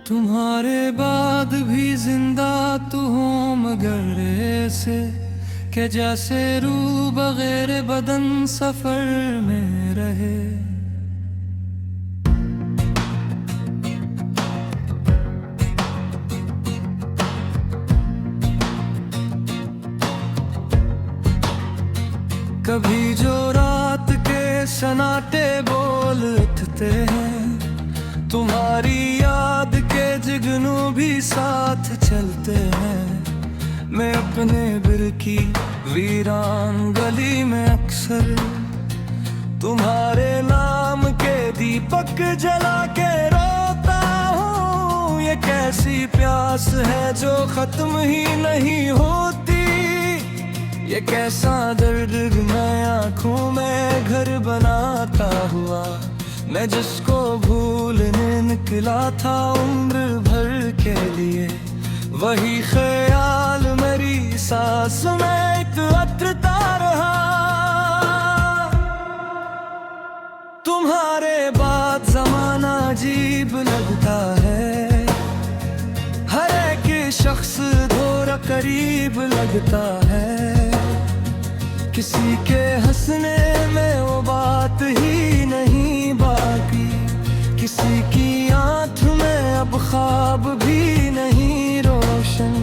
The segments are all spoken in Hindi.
तुम्हारे बाद भी जिंदा तू हो मगर ऐसे कि जैसे रूह बगैर बदन सफर में रहे। कभी जो रात के सन्नाटे बोल उठते हैं, तुम्हारी याद के जुगनू भी साथ चलते हैं। मैं अपने दिल की वीरान गली में अक्सर तुम्हारे नाम के दीपक जला के रोता हूँ। ये कैसी प्यास है जो खत्म ही नहीं होती, ये कैसा दर्द मैं आँखों में घर बनाता हुआ। मैं जिसको भूलने निकला था उम्र भर के लिए, वही ख्याल मेरी सांस में इकट्ठा रहा। तुम्हारे बाद जमाना अजीब लगता है, हर एक शख्स थोड़ा करीब लगता है। किसी के हंसने में वो बात ही नहीं बाकी, किसी की आँख में अब ख्वाब भी नहीं रोशन।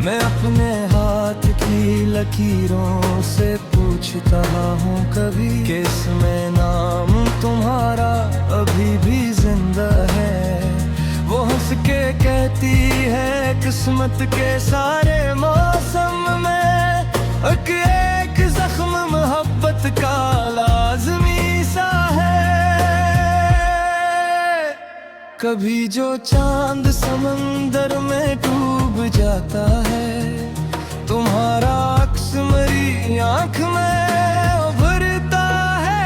मैं अपने हाथ की लकीरों से पूछता हूँ कभी कि इसमें नाम तुम्हारा अभी भी जिंदा है। वो हंस के कहती है किस्मत के सारे मौसम में एक जख्म मोहब्बत का लाज़मी सा है। कभी जो चांद समंदर में डूब जाता है, तुम्हारा अक्स मेरी आँख में उभरता है।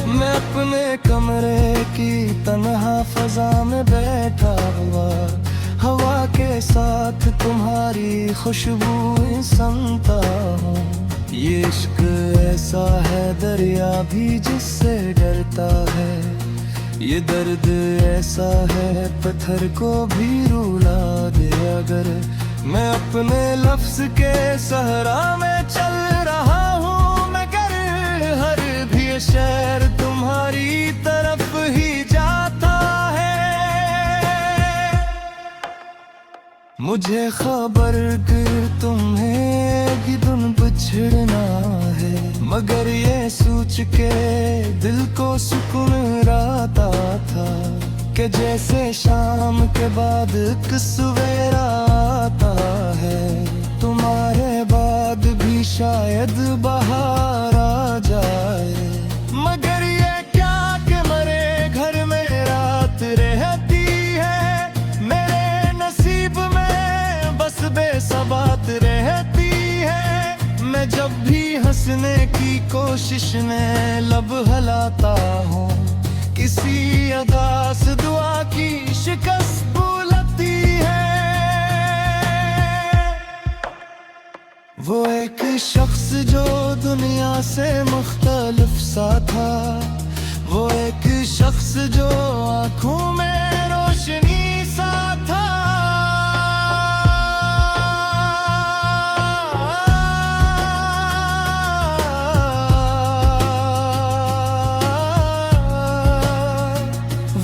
मैं अपने कमरे की तन्हा फजा में बैठा हुआ, हवा के साथ तुम्हारी खुशबू सुनता हूँ। ये इश्क ऐसा है दरिया भी जिससे डरता है, ये दर्द ऐसा है पत्थर को भी रुला दे। अगर मैं अपने लफ्ज के सहरा में चल रहा हूँ, मगर हर भी शहर तुम्हारी तरफ ही जाता है। मुझे खबर कि तुम्हें भी दिन बिछड़ना है, मगर ये सोच के दिल को सुकून रहता था कि जैसे शाम के बाद एक सवेरा आता है। तुम्हारे बाद भी शायद बहार आ जाए, मगर ये क्या कि मरे घर में रात रहती है। मेरे नसीब में बस बेसबात रहती है। मैं जब भी हंसने की कोशिश में लब हलाता हूँ, किसी अदास दुआ की शिकस्त बुलती है। वो एक शख्स जो दुनिया से मुख्तलिफ सा था, वो एक शख्स जो आँखों में रोशनी सा था।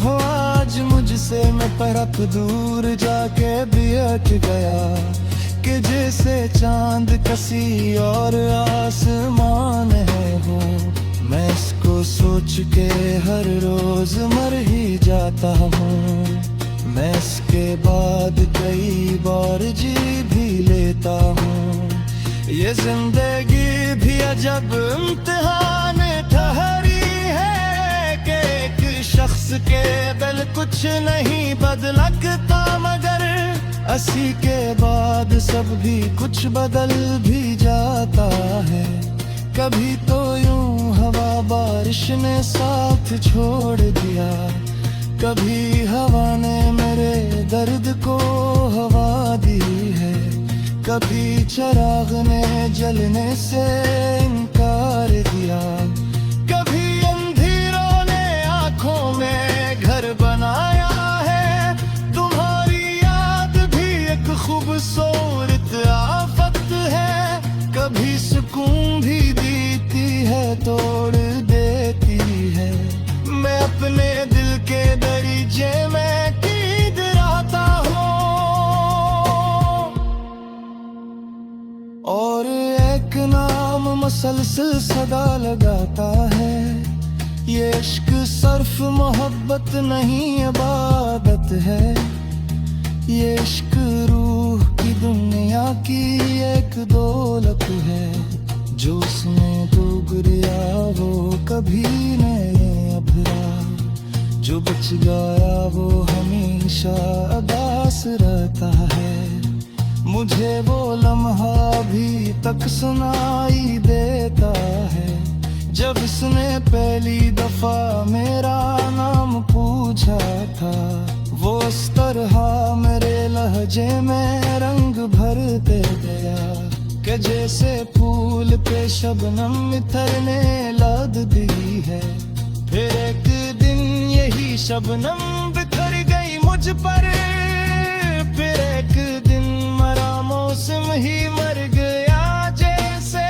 वो आज मुझसे मैं परख दूर जाके भी हट गया, कि जैसे चांद किसी और आसमान है वो। मैं इसको सोच के हर रोज मर ही जाता हूँ। मैं इसके बाद कई बार जी भी लेता हूँ। ये जिंदगी भी अजब इम्तिहान ठहरी है, कि एक शख्स के दिल कुछ नहीं बदलता, मगर अस्सी के बाद सब भी कुछ बदल भी जाता है। कभी तो यूं हवा बारिश ने साथ छोड़ दिया, कभी हवा ने मेरे दर्द को हवा दी है। कभी चिराग ने जलने से इनकार दिया, कभी अंधेरों ने आंखों में घर बनाया है। तुम्हारी याद भी एक खूबसूरत आफत है, कभी सुकून भी देती है तोड़ देती है। मैं अपने दिल के दरीचे में कीद रहता हूँ और एक नाम मसलसल सदा लगाता है। ये इश्क सिर्फ मोहब्बत नहीं इबादत है, ये इश्क रूह की दुनिया की एक दौलत है। जो उसमें डूब गया वो कभी नहीं अभरा, जो बच गया वो हमेशा अदास रहता है। मुझे वो लम्हा अभी तक सुनाई देता है, जब इसने पहली दफा मेरा नाम पूछा था। वो इस तरह मेरे लहजे में रंग भरते गया कि जैसे फूल पे शबनम इतरने लग दी है। फिर एक दिन यही शबनम बिखर गई मुझ पर, फिर एक दिन मरा मौसम ही मर गया जैसे।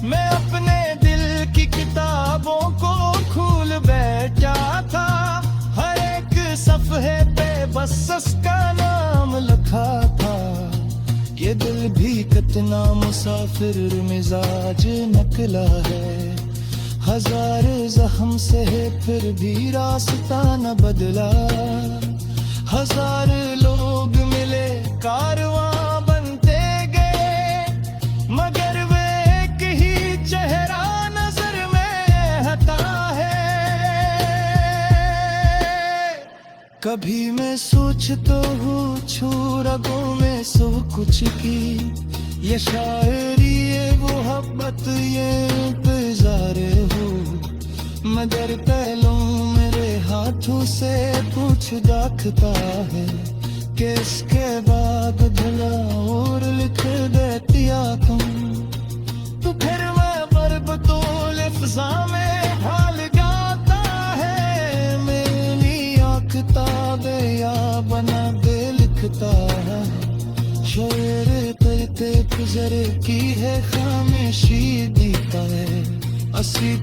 मैं अपने दिल की किताबों को खोल बैठा था, हर एक सफ़हे पे बस उसका नाम लिखा था। ये दिल भी कितना मुसाफिर मिजाज निकला है, हजार जख्म से फिर भी रास्ता न बदला। हजार लोग मिले कारवां बनते गए, मगर वे एक ही चेहरा नजर में हटा है। कभी मैं सोचता हूँ छू रगों में सब कुछ की, ये शायरी ये मोहब्बत ये इंतजार हो। मगर पहलू मेरे हाथों से पूछ दाखता है कि इसके बाद भला और लिख देतिया तुम। तो फिर मैं बरबतौल फिजा में हाल गाता है, मेरी आँख ताबे या बना दे लिखता है। शेर करते गुजर की है खामोशी दीता है, असी